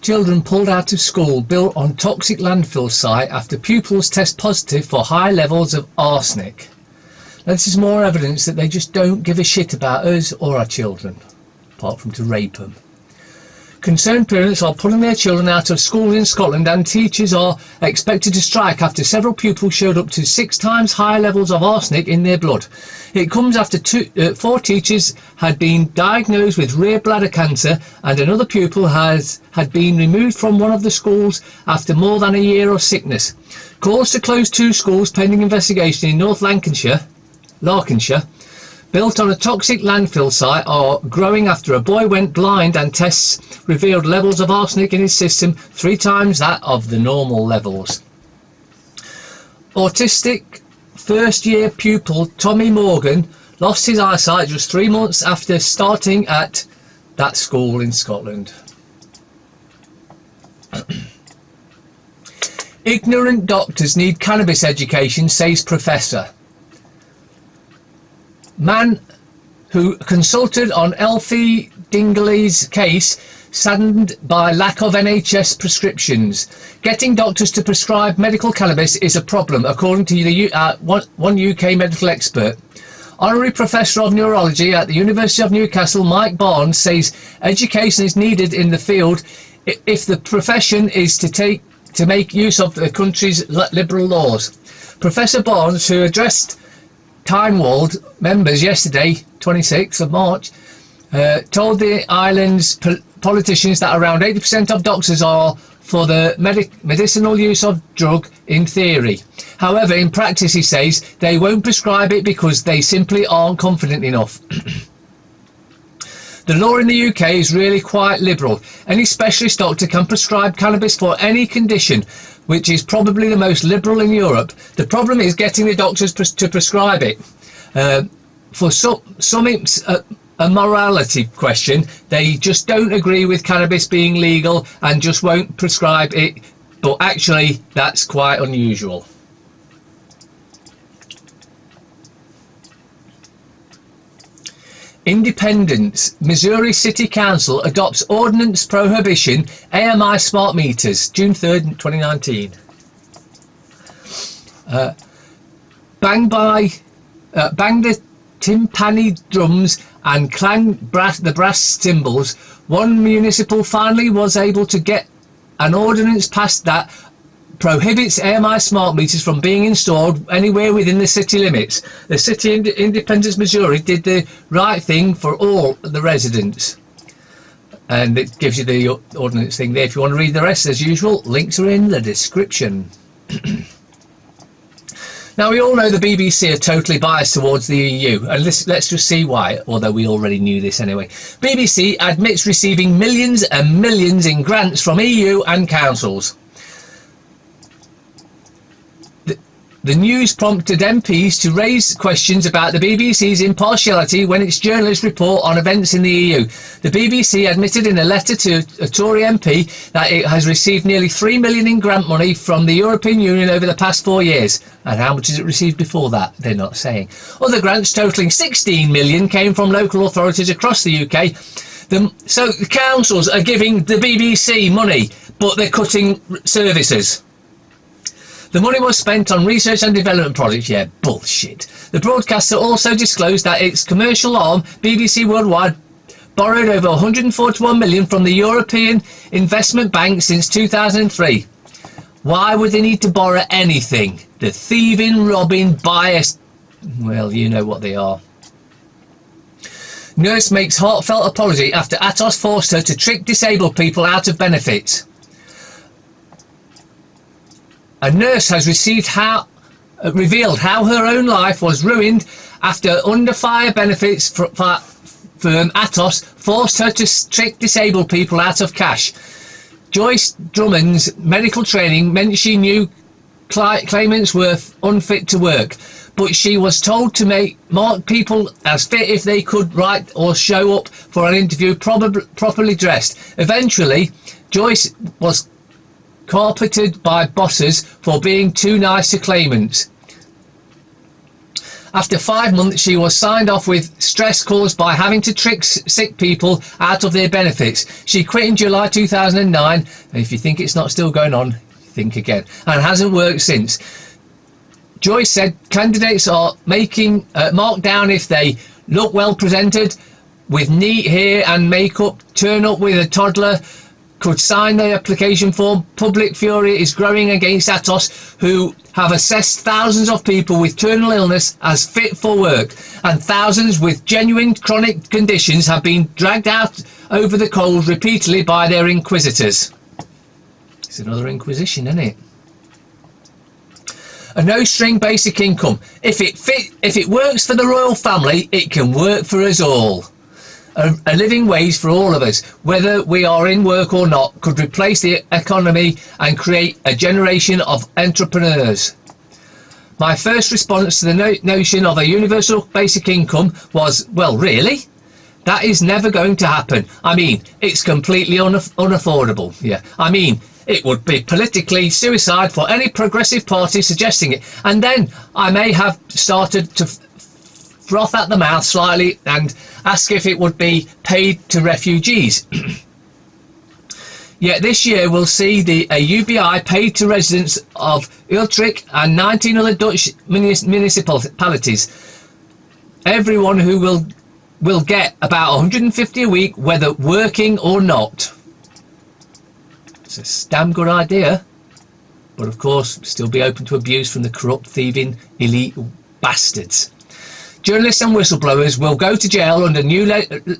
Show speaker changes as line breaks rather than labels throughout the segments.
children pulled out of school built on toxic landfill site after pupils test positive for high levels of arsenic. Now, this is more evidence that they just don't give a shit about us or our children, apart from to rape them. Concerned parents are pulling their children out of school in Scotland, and teachers are expected to strike after several pupils showed up to 6 times higher levels of arsenic in their blood. It comes after 4 teachers had been diagnosed with rare bladder cancer, and another pupil had been removed from one of the schools after more than a year of sickness. Calls to close 2 schools pending investigation in North Lanarkshire, built on a toxic landfill site, are growing after a boy went blind and tests revealed levels of arsenic in his system 3 times that of the normal levels. Autistic first-year pupil Tommy Morgan lost his eyesight just 3 months after starting at that school in Scotland. Ignorant doctors need cannabis education, says professor. Man who consulted on Elfie Dingley's case saddened by lack of NHS prescriptions. Getting doctors to prescribe medical cannabis is a problem, according to one UK medical expert. Honorary Professor of Neurology at the University of Newcastle, Mike Barnes, says education is needed in the field if the profession is to make use of the country's liberal laws. Professor Barnes, who addressed Tynewald members yesterday, 26th of March, told the island's politicians that around 80% of doctors are for the medicinal use of drug in theory. However, in practice, he says, they won't prescribe it because they simply aren't confident enough. The law in the UK is really quite liberal. Any specialist doctor can prescribe cannabis for any condition, which is probably the most liberal in Europe. The problem is getting the doctors to prescribe it. For some it's a morality question. They just don't agree with cannabis being legal and just won't prescribe it. But actually, that's quite unusual. Independence. Missouri City Council adopts Ordinance Prohibiting AMI smart meters, June 3rd, 2019. Bang the timpani drums and clang the brass cymbals. One municipal finally was able to get an ordinance passed that prohibits AMI smart meters from being installed anywhere within the city limits. The city in Independence, Missouri did the right thing for all the residents. And it gives you the ordinance thing there. If you want to read the rest, as usual, links are in the description. Now, we all know the BBC are totally biased towards the EU, and let's just see why, although we already knew this anyway. BBC admits receiving millions and millions in grants from EU and councils. The news prompted MPs to raise questions about the BBC's impartiality when its journalists report on events in the EU. The BBC admitted in a letter to a Tory MP that it has received nearly 3 million in grant money from the European Union over the past 4 years. And how much has it received before that? They're not saying. Other grants totalling 16 million came from local authorities across the UK. So the councils are giving the BBC money, but they're cutting services. The money was spent on research and development projects. Yeah, bullshit. The broadcaster also disclosed that its commercial arm, BBC Worldwide, borrowed over 141 million from the European Investment Bank since 2003. Why would they need to borrow anything? The thieving, robbing, biased... Well, you know what they are. Nurse makes heartfelt apology after Atos forced her to trick disabled people out of benefits. A nurse has revealed how her own life was ruined after under fire benefits firm Atos forced her to trick disabled people out of cash. Joyce Drummond's medical training meant she knew claimants were unfit to work, but she was told to mark people as fit if they could write or show up for an interview properly dressed. Eventually, Joyce was carpeted by bosses for being too nice to claimants. After 5 months, she was signed off with stress caused by having to trick sick people out of their benefits. She quit in July 2009. And if you think it's not still going on, think again. And hasn't worked since. Joyce said candidates are making marked down if they look well presented, with neat hair and makeup, turn up with a toddler, could sign the application form. Public fury is growing against Atos, who have assessed thousands of people with terminal illness as fit for work, and thousands with genuine chronic conditions have been dragged out over the coals repeatedly by their inquisitors. It's another inquisition, isn't it? A no-string basic income. If it works for the royal family, it can work for us all. A living wage for all of us, whether we are in work or not, could replace the economy and create a generation of entrepreneurs. My first response to the notion of a universal basic income was, well, really? That is never going to happen. I mean, it's completely unaffordable. Yeah, I mean, it would be politically suicide for any progressive party suggesting it. And then I may have started to froth at the mouth slightly and ask if it would be paid to refugees. Yet this year we'll see a UBI paid to residents of Utrecht and 19 other Dutch municipalities. Everyone who will get about 150 a week, whether working or not. It's a damn good idea, but of course still be open to abuse from the corrupt, thieving, elite bastards. Journalists and whistleblowers will go to jail under new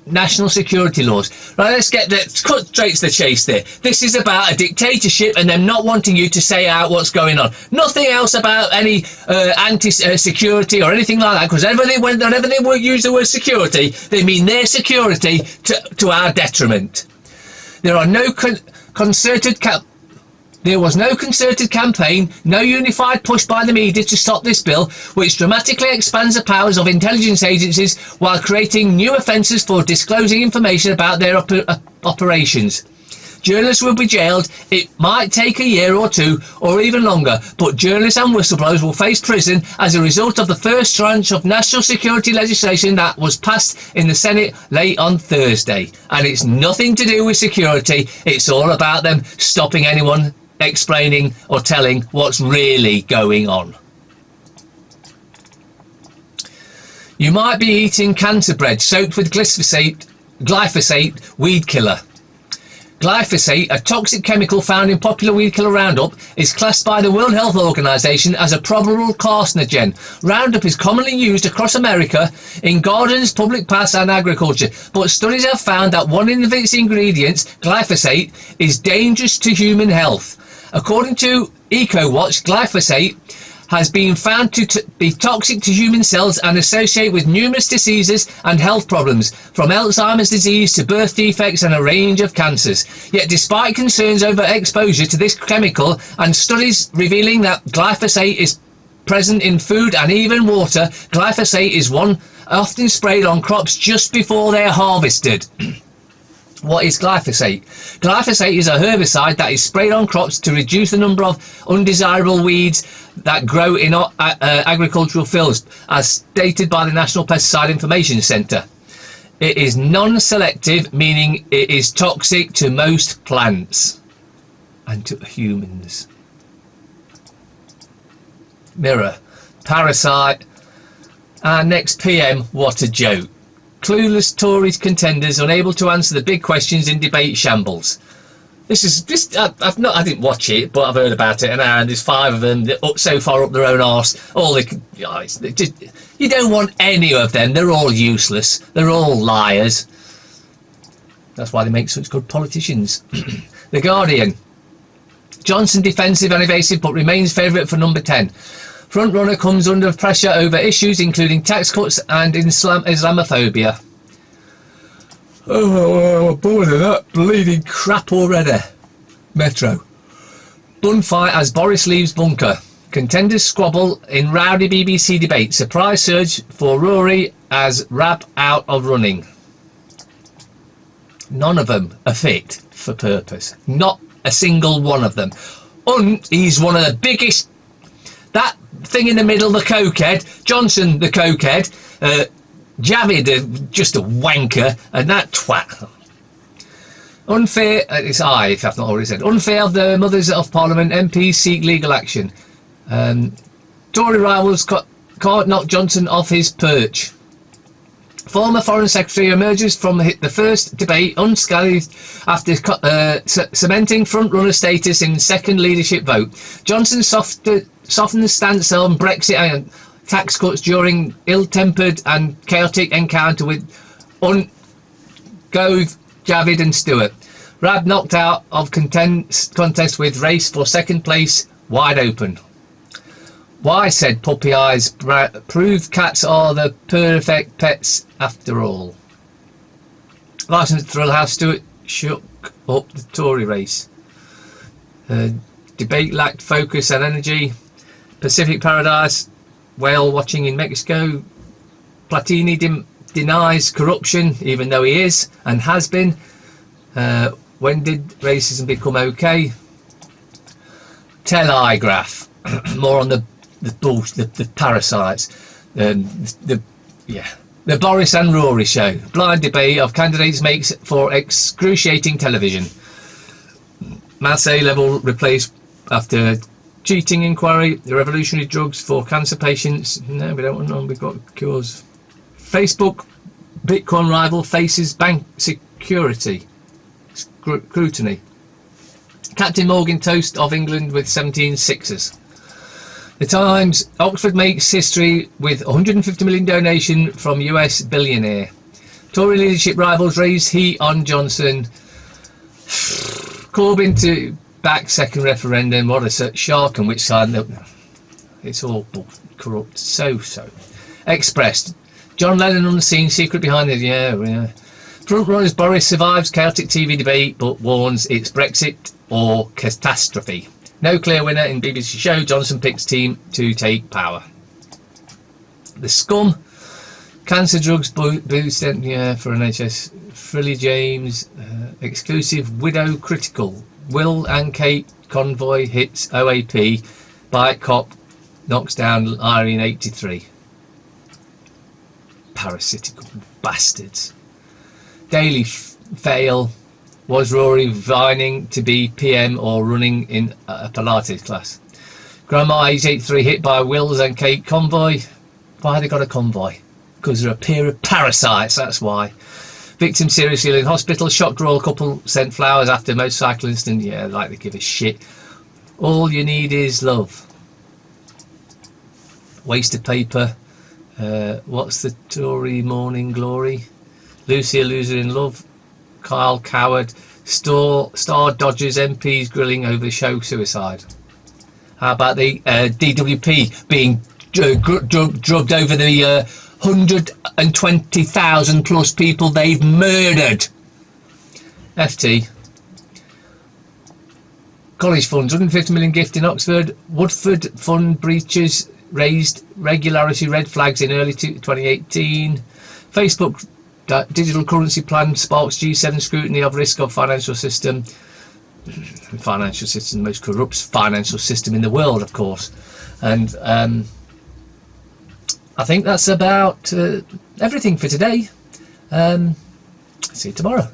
national security laws. Right, let's cut straight to the chase there. This is about a dictatorship and them not wanting you to say out what's going on. Nothing else about any anti-security or anything like that, because whenever they use the word security, they mean their security to our detriment. There was no concerted campaign, no unified push by the media to stop this bill, which dramatically expands the powers of intelligence agencies while creating new offences for disclosing information about their operations. Journalists will be jailed. It might take a year or two, or even longer, but journalists and whistleblowers will face prison as a result of the first tranche of national security legislation that was passed in the Senate late on Thursday. And it's nothing to do with security. It's all about them stopping anyone explaining or telling what's really going on. You might be eating cancer bread soaked with glyphosate, weed killer. Glyphosate, a toxic chemical found in popular weed killer Roundup, is classed by the World Health Organization as a probable carcinogen. Roundup is commonly used across America in gardens, public paths and agriculture, but studies have found that one of its ingredients, glyphosate, is dangerous to human health. According to EcoWatch, glyphosate has been found to be toxic to human cells and associate with numerous diseases and health problems, from Alzheimer's disease to birth defects and a range of cancers. Yet despite concerns over exposure to this chemical and studies revealing that glyphosate is present in food and even water, glyphosate is one often sprayed on crops just before they're harvested. What is glyphosate? Glyphosate is a herbicide that is sprayed on crops to reduce the number of undesirable weeds that grow in agricultural fields, as stated by the National Pesticide Information Centre. It is non-selective, meaning it is toxic to most plants and to humans. Mirror, Parasite, our next PM, what a joke. Clueless Tory contenders unable to answer the big questions in debate shambles. This is just, I didn't watch it, but I've heard about it, and there's 5 of them that so far up their own arse. You don't want any of them. They're all useless. They're all liars. That's why they make such good politicians. The Guardian. Johnson defensive and evasive, but remains favourite for number 10. Frontrunner comes under pressure over issues including tax cuts and Islamophobia. Oh, I'm bored of that bleeding crap already. Metro. Gunfight as Boris leaves bunker. Contenders squabble in rowdy BBC debate. Surprise surge for Rory as Rab out of running. None of them are fit for purpose. Not a single one of them. He's one of the biggest... That thing in the middle, the cokehead. Johnson, the cokehead. Javid, just a wanker. And that twat. Unfair, it's I, if I've not already said. Unfair of the Mothers of Parliament, MPs seek legal action. Tory rivals can't knock Johnson off his perch. Former Foreign Secretary emerges from the first debate unscathed after cementing front-runner status in second leadership vote. Johnson softened the stance on Brexit and tax cuts during ill-tempered and chaotic encounter with Gove, Javid and Stewart. Rab knocked out of contest with race for second place wide open. Why, said Puppy Eyes, prove cats are the perfect pets after all. Licensed Thrill House, Stewart shook up the Tory race. Debate lacked focus and energy. Pacific Paradise, whale watching in Mexico. Platini denies corruption, even though he is and has been. When did racism become okay? Telegraph. More on the parasites. The Boris and Rory show. Blind debate of candidates makes for excruciating television. Maths A level replaced after cheating inquiry. The revolutionary drugs for cancer patients. No, we don't want none. We've got cures. Facebook Bitcoin rival faces bank security. Scrutiny. Captain Morgan toast of England with 17 sixes. The Times, Oxford makes history with 150 million donation from US billionaire. Tory leadership rivals raise heat on Johnson. Corbyn to back second referendum. What a shark and which side? It's all corrupt. So. Expressed. John Lennon on the scene, secret behind it. Yeah. Front runners Boris survives chaotic TV debate but warns it's Brexit or catastrophe. No clear winner in BBC show. Johnson picks team to take power. The Scum. Cancer drugs boost for NHS. Frilly James. Exclusive widow critical. Will and Kate convoy hits OAP. Bike cop knocks down Irene 83. Parasitical bastards. Daily fail. Was Rory vining to be PM or running in a Pilates class? Grandma 883 hit by Wills and Kate convoy. Why have they got a convoy? Because they're a pair of parasites, that's why. Victim seriously ill in hospital. Shocked royal couple sent flowers after motorcycle incident. Yeah, like they give a shit. All you need is love. Waste of paper. What's the Tory morning glory? Lucy a loser in love. Kyle Coward. Star dodgers MPs grilling over show suicide. How about the DWP being drugged over the 120,000 plus people they've murdered? FT. College funds, 150 million gift in Oxford. Woodford fund breaches raised regularity red flags in early 2018. Facebook digital currency plan sparks G7 scrutiny of risk of financial system. Financial system, the most corrupt financial system in the world, of course. And I think that's about everything for today. See you tomorrow.